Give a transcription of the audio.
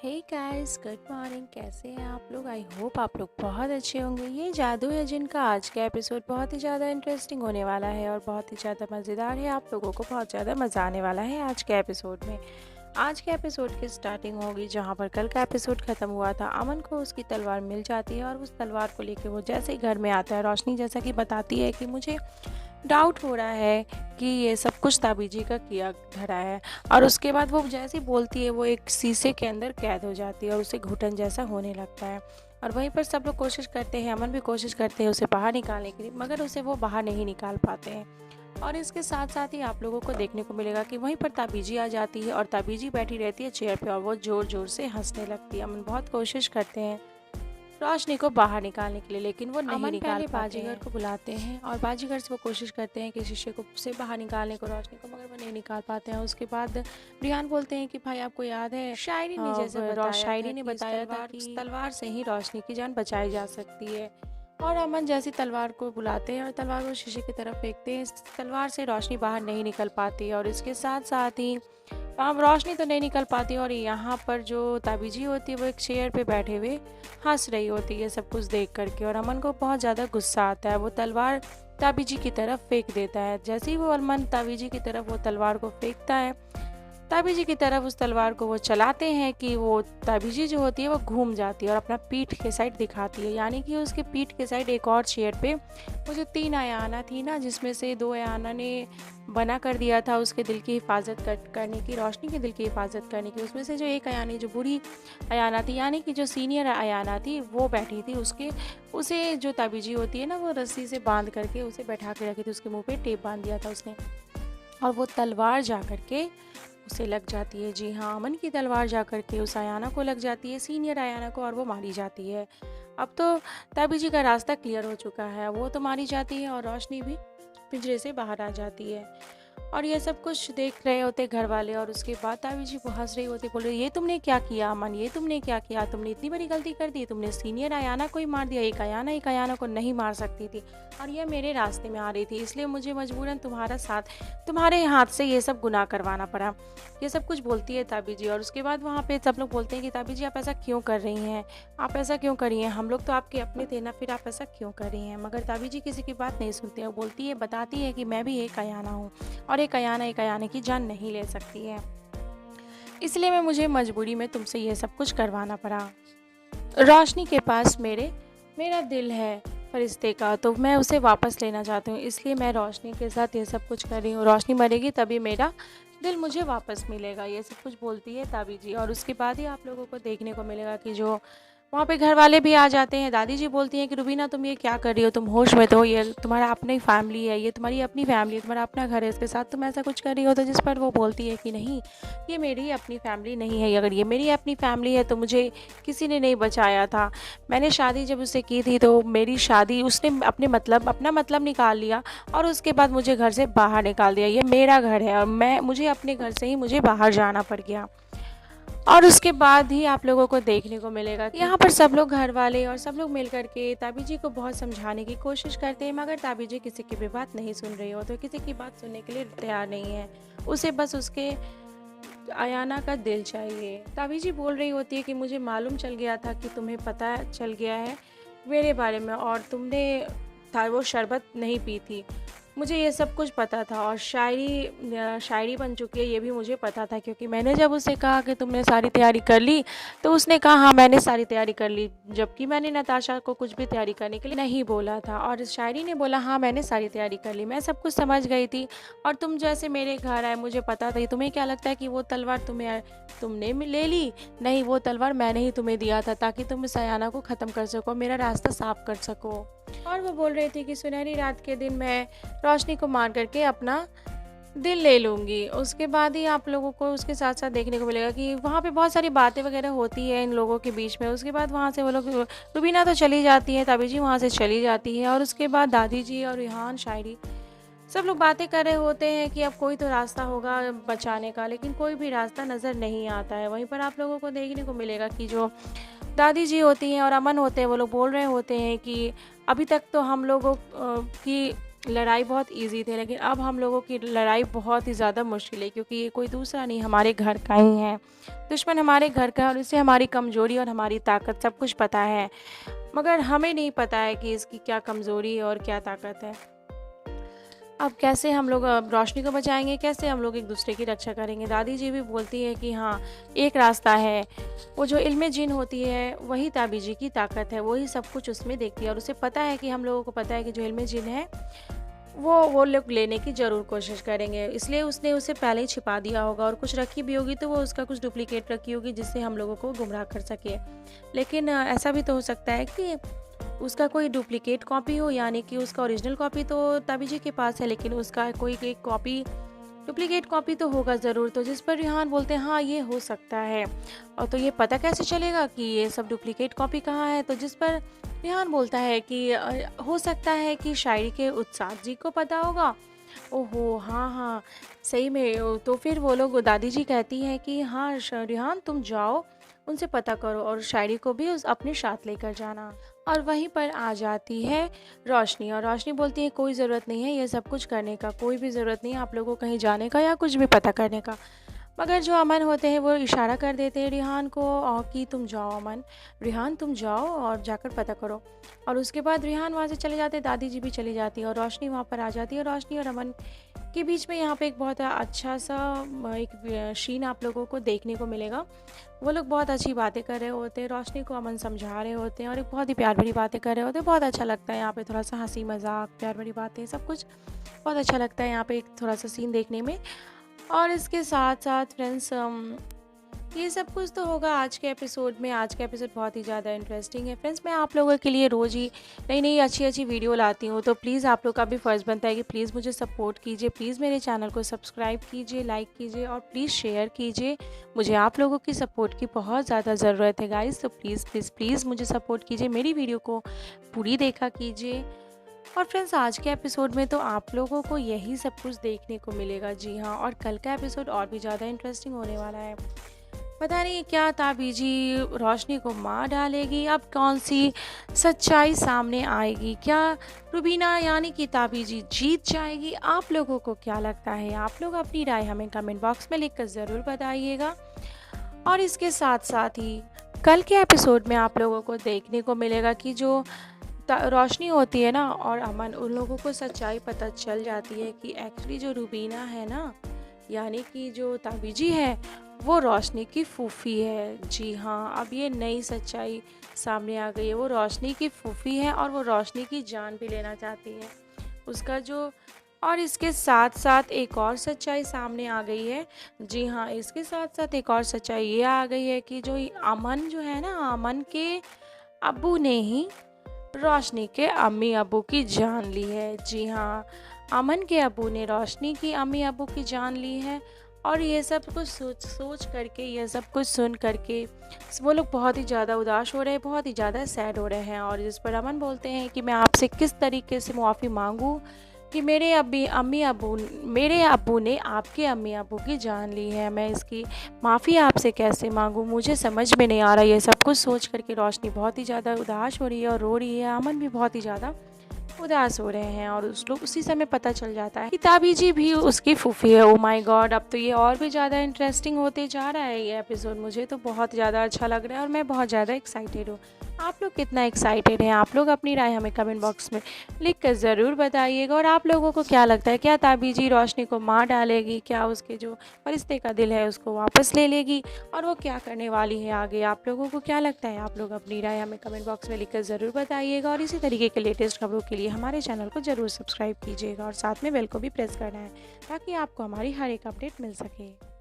Hey guys, good morning. कैसे हैं आप लोग? आई होप आप लोग बहुत अच्छे होंगे। ये जादू है जिनका आज का एपिसोड बहुत ही ज़्यादा इंटरेस्टिंग होने वाला है और बहुत ही ज़्यादा मज़ेदार है। आप लोगों को बहुत ज़्यादा मज़ा आने वाला है आज के एपिसोड में। आज के एपिसोड की स्टार्टिंग होगी जहाँ पर कल का एपिसोड ख़त्म हुआ था। अमन को उसकी तलवार मिल जाती है और उस तलवार को लेकर वो जैसे ही घर में आता है, रोशनी जैसा कि बताती है कि मुझे डाउट हो रहा है कि ये सब कुछ ताबीजी का किया धरा है। और उसके बाद वो जैसे ही बोलती है वो एक शीशे के अंदर कैद हो जाती है और उसे घुटन जैसा होने लगता है। और वहीं पर सब लोग कोशिश करते हैं, अमन भी कोशिश करते हैं उसे बाहर निकालने के लिए, मगर उसे वो बाहर नहीं निकाल पाते हैं। और इसके साथ साथ ही आप लोगों को देखने को मिलेगा कि वहीं पर ताबीजी आ जाती है और ताबीजी बैठी रहती है चेयर पे और वो ज़ोर ज़ोर से हंसने लगती है। अमन बहुत कोशिश करते हैं रोशनी को बाहर निकालने के लिए, लेकिन वो नहीं निकाल पाते हैं। बाजीगर को बुलाते हैं और बाजीगर से वो कोशिश करते हैं कि शीशे को से बाहर निकालने को रोशनी को, मगर वो नहीं निकाल पाते हैं। उसके बाद रियान बोलते हैं कि भाई आपको याद है शायरी ने बताया था कि तलवार से ही रोशनी की जान बचाई जा सकती है। और अमन जैसी तलवार को बुलाते हैं और तलवार को शीशे की तरफ फेंकते हैं। इस तलवार से रोशनी बाहर नहीं निकल पाती और इसके साथ साथ ही रोशनी तो नहीं निकल पाती। और यहाँ पर जो ताबीजी होती है वो एक चेयर पे बैठे हुए हंस रही होती है सब कुछ देख करके। और अमन को बहुत ज़्यादा गुस्सा आता है, वो तलवार ताबीजी की तरफ फेंक देता है। जैसे ही वो अमन ताबीजी की तरफ वो तलवार को फेंकता है, ताबीजी की तरफ उस तलवार को वो चलाते हैं कि वो ताबीजी जो होती है वो घूम जाती है और अपना पीठ के साइड दिखाती है। यानी कि उसके पीठ के साइड एक और चेयर पे वो जो 3 अयाना थी ना, जिसमें से 2 अयाना ने बना कर दिया था उसके दिल की हिफाजत करने की, रोशनी के दिल की हिफाजत करने की, उसमें से जो एक अयानी जो बूढ़ी अयाना थी, यानी कि जो सीनियर अयाना थी, वो बैठी थी। उसे जो ताबीजी होती है ना, वो रस्सी से बांध करके उसे बैठा के रखी थी, उसके मुँह पे टेप बांध दिया था उसने। और वो तलवार जा करके उसे लग जाती है। जी हाँ, अमन की तलवार जा करके उस अयाना को लग जाती है, सीनियर अयाना को, और वो मारी जाती है। अब तो ताबीजी का रास्ता क्लियर हो चुका है, वो तो मारी जाती है और रोशनी भी पिंजरे से बाहर आ जाती है। और ये सब कुछ देख रहे होते घर वाले और उसके बाद ताबीजी को हंस रही होती, बोल रही ये तुमने क्या किया अमन, ये तुमने क्या किया, तुमने इतनी बड़ी गलती कर दी, तुमने सीनियर अयाना को ही मार दिया। एक अयाना को नहीं मार सकती थी और ये मेरे रास्ते में आ रही थी, इसलिए मुझे मजबूरन तुम्हारे हाथ से ये सब गुनाह करवाना पड़ा। ये सब कुछ बोलती है ताबीजी। और उसके बाद वहाँ पे सब लोग बोलते हैं कि ताबीजी आप ऐसा क्यों कर रही हैं, आप ऐसा क्यों कर रही हैं, हम लोग तो आपके अपने थे ना, फिर आप ऐसा क्यों कर रही हैं। मगर ताबीजी किसी की बात नहीं सुनती है, वो बोलती है, बताती है कि मैं भी एक अयाना हूँ और एक अयाना की जान नहीं ले सकती है, इसलिए मुझे मजबूरी में तुमसे ये सब कुछ करवाना पड़ा। रोशनी के पास मेरा दिल है फरिश्ते का, तो मैं उसे वापस लेना चाहती हूँ, इसलिए मैं रोशनी के साथ ये सब कुछ कर रही हूँ। रोशनी मरेगी तभी मेरा दिल मुझे वापस मिलेगा, ये सब कुछ बोलती है ताबीजी। और उसके बाद ही आप लोगों को देखने को मिलेगा कि जो वहाँ पे घर वाले भी आ जाते हैं। दादी जी बोलती हैं कि रुबीना तुम ये क्या कर रही हो, तुम होश में तो हो, ये तुम्हारा अपनी फैमिली है, ये तुम्हारी अपनी फैमिली है, तुम्हारा अपना घर है, इसके साथ तुम ऐसा कुछ कर रही हो। तो जिस पर वो बोलती है कि नहीं, ये मेरी अपनी फैमिली नहीं है, अगर ये मेरी अपनी फैमिली है तो मुझे किसी ने नहीं बचाया था। मैंने शादी जब उससे की थी तो मेरी शादी उसने अपना मतलब निकाल लिया और उसके बाद मुझे घर से बाहर निकाल दिया। ये मेरा घर है और मुझे अपने घर से ही मुझे बाहर जाना पड़ गया। और उसके बाद ही आप लोगों को देखने को मिलेगा कि यहाँ पर सब लोग घर वाले और सब लोग मिल करके ताबीजी को बहुत समझाने की कोशिश करते हैं, मगर ताबीजी किसी की भी बात नहीं सुन रही हो, तो किसी की बात सुनने के लिए तैयार नहीं है। उसे बस उसके अयाना का दिल चाहिए। ताबीजी बोल रही होती है कि मुझे मालूम चल गया था कि तुम्हें पता चल गया है मेरे बारे में और तुमने वो शरबत नहीं पी थी, मुझे ये सब कुछ पता था। और शायरी बन चुकी है ये भी मुझे पता था, क्योंकि मैंने जब उसे कहा कि तुमने सारी तैयारी कर ली तो उसने कहा हाँ मैंने सारी तैयारी कर ली, जबकि मैंने नताशा को कुछ भी तैयारी करने के लिए नहीं बोला था। और शायरी ने बोला हाँ मैंने सारी तैयारी कर ली, मैं सब कुछ समझ गई थी और तुम जैसे मेरे घर आए मुझे पता था। तुम्हें क्या लगता है कि वो तलवार तुमने ले ली? नहीं, वो तलवार मैंने ही तुम्हें दिया था ताकि तुम इस अयाना को ख़त्म कर सको, मेरा रास्ता साफ कर सको। और वो बोल रही थी कि सुनहरी रात के दिन मैं रोशनी को मार करके अपना दिल ले लूँगी। उसके बाद ही आप लोगों को उसके साथ साथ देखने को मिलेगा कि वहाँ पे बहुत सारी बातें वगैरह होती है इन लोगों के बीच में। उसके बाद वहाँ से वो लोग, रुबीना तो चली जाती है, ताबीजी वहाँ से चली जाती है और उसके बाद दादी जी और रिहान, शायरी, सब लोग बातें कर रहे होते हैं कि अब कोई तो रास्ता होगा बचाने का, लेकिन कोई भी रास्ता नज़र नहीं आता है। वहीं पर आप लोगों को देखने को मिलेगा कि जो दादी जी होती हैं और अमन होते हैं, वो लोग बोल रहे होते हैं कि अभी तक तो हम लोगों की लड़ाई बहुत ईज़ी थे, लेकिन अब हम लोगों की लड़ाई बहुत ही ज़्यादा मुश्किल है, क्योंकि ये कोई दूसरा नहीं, हमारे घर का ही है। दुश्मन हमारे घर का है और उसे हमारी कमज़ोरी और हमारी ताकत सब कुछ पता है, मगर हमें नहीं पता है कि इसकी क्या कमज़ोरी है और क्या ताकत है। अब कैसे हम लोग रोशनी को बचाएँगे, कैसे हम लोग एक-दूसरे की रक्षा करेंगे? दादी जी भी बोलती है कि हाँ, एक रास्ता है, वो जो इल्म जिन होती है, वही ताबीजी की ताकत है, वही सब कुछ उसमें देखती है और उसे पता है कि हम लोगों को पता है कि जो इल्म जिन है, वो लोग लेने की ज़रूर कोशिश करेंगे, इसलिए उसने उसे पहले ही छिपा दिया होगा और कुछ रखी भी होगी तो वो उसका कुछ डुप्लीकेट रखी होगी जिससे हम लोगों को गुमराह कर सके। लेकिन ऐसा भी तो हो सकता है कि उसका कोई डुप्लीकेट कॉपी हो, यानी कि उसका ओरिजिनल कॉपी तो ताबी जी के पास है, लेकिन उसका कोई एक कॉपी डुप्लीकेट कॉपी तो होगा ज़रूर, तो जिस पर रिहान बोलते हैं हाँ ये हो सकता है। और तो ये पता कैसे चलेगा कि ये सब डुप्लीकेट कॉपी कहाँ है, तो जिस पर रिहान बोलता है कि हो सकता है कि शायरी के उस्ताद जी को पता होगा। ओहो! हाँ, हाँ, सही में तो फिर वो लोग दादी जी कहती हैं कि हाँ रिहान तुम जाओ, उनसे पता करो और शायरी को भी उस अपने साथ लेकर जाना। और वहीं पर आ जाती है रोशनी और रोशनी बोलती है कोई ज़रूरत नहीं है ये सब कुछ करने का, कोई भी ज़रूरत नहीं है आप लोगों को कहीं जाने का या कुछ भी पता करने का। मगर जो अमन होते हैं वो इशारा कर देते हैं रिहान को और कि तुम जाओ अमन, रिहान तुम जाओ और जाकर पता करो। और उसके बाद रिहान वहाँ से चले जाते हैं, दादी जी भी चली जाती है और रोशनी वहाँ पर आ जाती है। रोशनी और अमन के बीच में यहाँ पे एक बहुत अच्छा सा एक सीन आप लोगों को देखने को मिलेगा। वो लोग बहुत अच्छी बातें कर रहे होते हैं, रोशनी को अमन समझा रहे होते हैं और एक बहुत ही प्यार भरी बातें कर रहे होते हैं। बहुत अच्छा लगता है यहाँ पे, थोड़ा सा हंसी मजाक प्यार भरी बातें सब कुछ बहुत अच्छा लगता है यहाँ पे एक थोड़ा सा सीन देखने में। और इसके साथ साथ फ्रेंड्स ये सब कुछ तो होगा आज के एपिसोड में। आज का एपिसोड बहुत ही ज़्यादा इंटरेस्टिंग है फ्रेंड्स। मैं आप लोगों के लिए रोज़ ही नई नई अच्छी अच्छी वीडियो लाती हूँ, तो प्लीज़ आप लोग का भी फ़र्ज़ बनता है कि प्लीज़ मुझे सपोर्ट कीजिए, प्लीज़ मेरे चैनल को सब्सक्राइब कीजिए, लाइक कीजिए और प्लीज़ शेयर कीजिए। मुझे आप लोगों की सपोर्ट की बहुत ज़्यादा ज़रूरत है गाइज़, तो प्लीज़ प्लीज़ प्लीज़ मुझे सपोर्ट कीजिए, मेरी वीडियो को पूरी देखा कीजिए। और फ्रेंड्स आज के एपिसोड में तो आप लोगों को यही सब कुछ देखने को मिलेगा, जी हाँ, और कल का एपिसोड और भी ज़्यादा इंटरेस्टिंग होने वाला है। पता नहीं क्या ताबीजी रोशनी को मार डालेगी, अब कौन सी सच्चाई सामने आएगी, क्या रुबीना यानी कि ताबीजी जीत जाएगी? आप लोगों को क्या लगता है? आप लोग अपनी राय हमें कमेंट बॉक्स में लिखकर ज़रूर बताइएगा। और इसके साथ साथ ही कल के एपिसोड में आप लोगों को देखने को मिलेगा कि जो रोशनी होती है ना और अमन, उन लोगों को सच्चाई पता चल जाती है कि एक्चुअली जो रुबीना है ना, यानी कि जो ताबीजी है, वो रोशनी की फूफी है। जी हाँ, अब ये नई सच्चाई सामने आ गई है, वो रोशनी की फूफी है और वो रोशनी की जान भी लेना चाहती है उसका जो। और इसके साथ साथ एक और सच्चाई सामने आ गई है। जी हाँ, इसके साथ साथ एक और सच्चाई ये आ गई है कि जो अमन जो है ना, अमन के अब्बू ने ही रोशनी के अम्मी अब्बू की जान ली है। जी हाँ, अमन के अब्बू ने रोशनी की अम्मी अब्बू की जान ली है। और ये सब कुछ सोच करके, ये सब कुछ सुन करके वो लोग बहुत ही ज़्यादा उदास हो रहे हैं, बहुत ही ज़्यादा सैड हो रहे हैं। और जिस पर अमन बोलते हैं कि मैं आपसे किस तरीके से मुआफ़ी मांगूँ कि मेरे मेरे अब्बू ने आपके अम्मी अब्बू की जान ली है, मैं इसकी माफ़ी आपसे कैसे मांगूँ, मुझे समझ में नहीं आ रहा। ये सब कुछ सोच करके रोशनी बहुत ही ज़्यादा उदास हो रही है और रो रही है। अमन भी बहुत ही ज़्यादा उदास हो रहे हैं और उसी समय पता चल जाता है कि ताबीजी भी उसकी फूफी है। ओ माय गॉड, अब तो ये और भी ज़्यादा इंटरेस्टिंग होते जा रहा है ये एपिसोड। मुझे तो बहुत ज़्यादा अच्छा लग रहा है और मैं बहुत ज़्यादा एक्साइटेड हूँ। आप लोग कितना एक्साइटेड हैं? आप लोग अपनी राय हमें कमेंट बॉक्स में लिख कर ज़रूर बताइएगा। और आप लोगों को क्या लगता है, क्या ताबीजी रोशनी को मार डालेगी, क्या उसके जो फरिश्ते का दिल है उसको वापस ले लेगी, और वो क्या करने वाली है आगे? आप लोगों को क्या लगता है? आप लोग अपनी राय हमें कमेंट बॉक्स में लिख कर ज़रूर बताइएगा। और इसी तरीके के लेटेस्ट खबरों के लिए हमारे चैनल को ज़रूर सब्सक्राइब कीजिएगा और साथ में बेल को भी प्रेस करना है ताकि आपको हमारी हर एक अपडेट मिल सके।